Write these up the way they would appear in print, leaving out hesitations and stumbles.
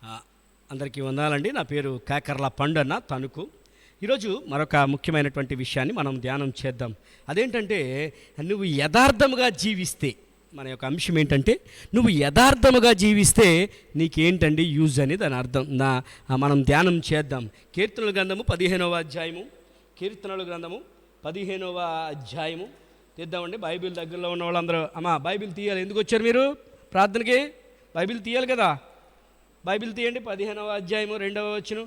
ఆ, అందరికీ వందనాలండి. నా పేరు కాకర్ల పండన్న తణుకు. ఈరోజు మరొక ముఖ్యమైనటువంటి విషయాన్ని మనం ధ్యానం చేద్దాం. అదేంటంటే, నువ్వు యథార్థముగా జీవిస్తే, మన యొక్క అంశం ఏంటంటే, నువ్వు యథార్థముగా జీవిస్తే నీకేంటండి యూజ్ అని దాని అర్థం. మనం ధ్యానం చేద్దాం. కీర్తనల గ్రంథము 15వ అధ్యాయము, కీర్తనల గ్రంథము 15వ అధ్యాయము తీద్దామండి. బైబిల్ దగ్గరలో ఉన్న వాళ్ళందరూ అమ్మా బైబిల్ తీయాలి. ఎందుకు వచ్చారు మీరు ప్రార్థనకి? బైబిల్ తీయాలి కదా. బైబిల్ తీయండి. 15వ అధ్యాయము 2వ వచనం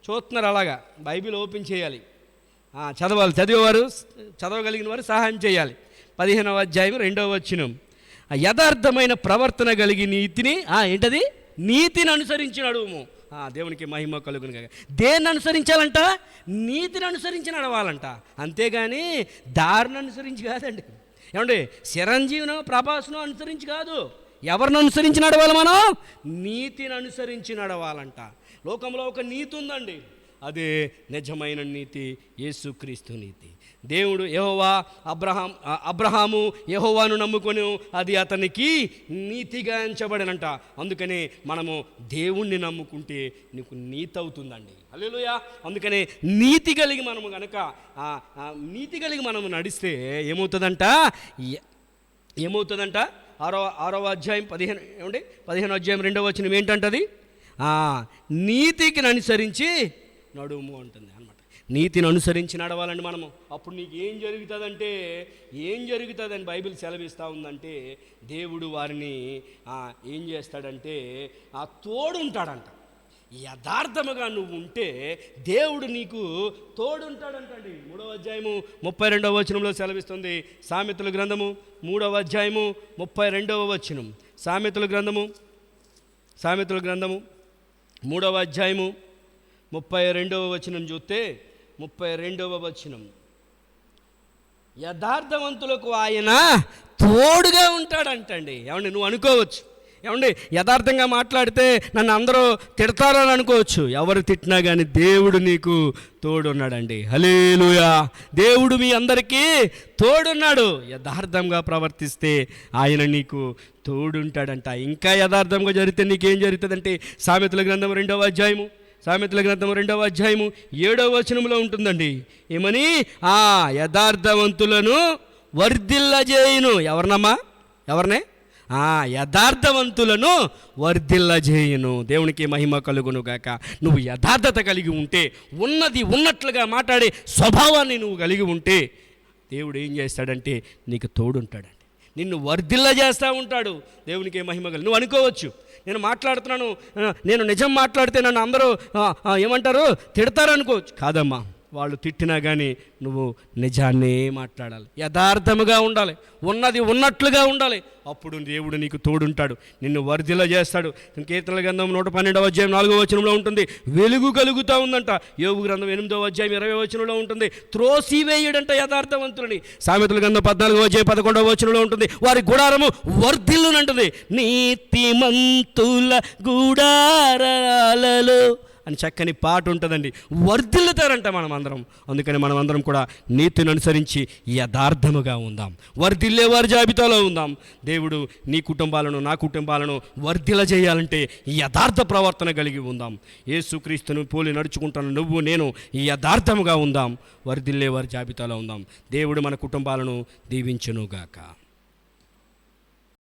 చూస్తున్నారు. అలాగా బైబిల్ ఓపెన్ చేయాలి, చదవాలి. చదివేవారు, చదవగలిగిన వారు సహాయం చేయాలి. 15వ అధ్యాయం 2వ వచనం, యథార్థమైన ప్రవర్తన కలిగి నీతిని ఏంటది? నీతిని అనుసరించి నడువుము. దేవునికి మహిమ కలుగును కాక. దేన్ని అనుసరించాలంట? నీతిని అనుసరించి నడవాలంట. అంతేగాని దారిని అనుసరించి కాదండి. ఏమండి, చిరంజీవినో ప్రభాస్నో అనుసరించి కాదు. ఎవరిని అనుసరించి నడవాలి? మనం నీతిని అనుసరించి నడవాలంట. లోకంలో ఒక నీతి ఉందండి, అదే నిజమైన నీతి, యేసుక్రీస్తు నీతి. దేవుడు అబ్రహాము యెహోవాను నమ్ముకొని అది అతనికి నీతిగా ఎంచబడినంట. అందుకనే మనము దేవుణ్ణి నమ్ముకుంటే నీకు నీతి అవుతుందండి. హల్లెలూయా. అందుకనే నీతి కలిగి మనము గనక నీతి కలిగి మనము నడిస్తే ఏమవుతుందంట? 6వ అధ్యాయం 15వ అధ్యాయం 2వ వచనం ఏంటంటది? నీతికి అనుసరించి నడుము అంటుంది అనమాట. నీతిని అనుసరించి నడవాలండి మనము. అప్పుడు నీకు ఏం జరుగుతుందని బైబిల్ సెలవిస్తూ ఉందంటే, దేవుడు వారిని ఏం చేస్తాడంటే తోడుంటాడంట. యథార్థముగా నువ్వు ఉంటే దేవుడు నీకు తోడుంటాడంటండి. 3వ అధ్యాయము 32వ వచనంలో సెలవిస్తుంది. సామెతల గ్రంథము 3వ అధ్యాయము 32వ వచనం. సామెతల గ్రంథము 3వ అధ్యాయము 32వ వచనం చూస్తే, 32వ వచనం, యథార్థవంతులకు ఆయన తోడుగా ఉంటాడంటండి. ఏమండి, నువ్వు అనుకోవచ్చు, ఏమండి యథార్థంగా మాట్లాడితే నన్ను అందరూ తిడతారని అనుకోవచ్చు. ఎవరు తిట్టినా కానీ దేవుడు నీకు తోడున్నాడండి. హల్లెలూయా. దేవుడు మీ అందరికీ తోడున్నాడు. యథార్థంగా ప్రవర్తిస్తే ఆయన నీకు తోడుంటాడంట. ఇంకా యథార్థంగా జరిగితే నీకేం జరుగుతుందంటే, సామెతల గ్రంథం 2వ అధ్యాయము 7వ వచనంలో ఉంటుందండి. ఏమని? యథార్థవంతులను వర్ధిల్లజేయును. ఎవరినే? యథార్థవంతులను వర్ధిల్లజేయును. దేవునికి మహిమ కలుగును గాక. నువ్వు యథార్థత కలిగి ఉంటే, ఉన్నది ఉన్నట్లుగా మాట్లాడే స్వభావాన్ని నువ్వు కలిగి ఉంటే, దేవుడు ఏం చేస్తాడంటే నీకు తోడుంటాడండి. నిన్ను వర్ధిల్లజేస్తూ ఉంటాడు. దేవునికి మహిమ కలుగు. నువ్వు అనుకోవచ్చు, నేను మాట్లాడుతున్నాను, నేను నిజం మాట్లాడితే నన్ను అందరూ ఏమంటారు, తిడతారు అనుకోవచ్చు. కాదమ్మా, వాళ్ళు తిట్టినా కానీ నువ్వు నిజాన్నే మాట్లాడాలి, యథార్థముగా ఉండాలి, ఉన్నది ఉన్నట్లుగా ఉండాలి. అప్పుడు దేవుడు నీకు తోడుంటాడు, నిన్ను వర్ధిల్ల చేస్తాడు. కీర్తనల గ్రంథం 112వ అధ్యాయం 4వ వచనంలో ఉంటుంది, వెలుగు కలుగుతూ ఉందంట. యోబు గ్రంథం 8వ అధ్యాయం 20వ వచనంలో ఉంటుంది, త్రోసివేయుడంట యథార్థవంతులని. సామెతల గ్రంథం 14వ అధ్యాయం 11వ వచనంలో ఉంటుంది, వారి గుడారము వర్ధిల్లునంటుంది. నీతిమంతుల గుడారాలలో అని చక్కని పాట ఉంటుందండి. వర్ధిల్లుతారంట మనం అందరం. అందుకని మనం అందరం కూడా నీతిని అనుసరించి యథార్థముగా ఉందాం, వర్ధిల్లే వారి జాబితాలో ఉందాం. దేవుడు నీ కుటుంబాలను, నా కుటుంబాలను వర్ధిల్ల చేయాలంటే యథార్థ ప్రవర్తన కలిగి ఉందాం. యేసుక్రీస్తును పోలి నడుచుకుంటాను నువ్వు నేను యథార్థముగా ఉందాం, వర్ధిల్లే వారి జాబితాలో ఉందాం. దేవుడు మన కుటుంబాలను దీవించునుగాక.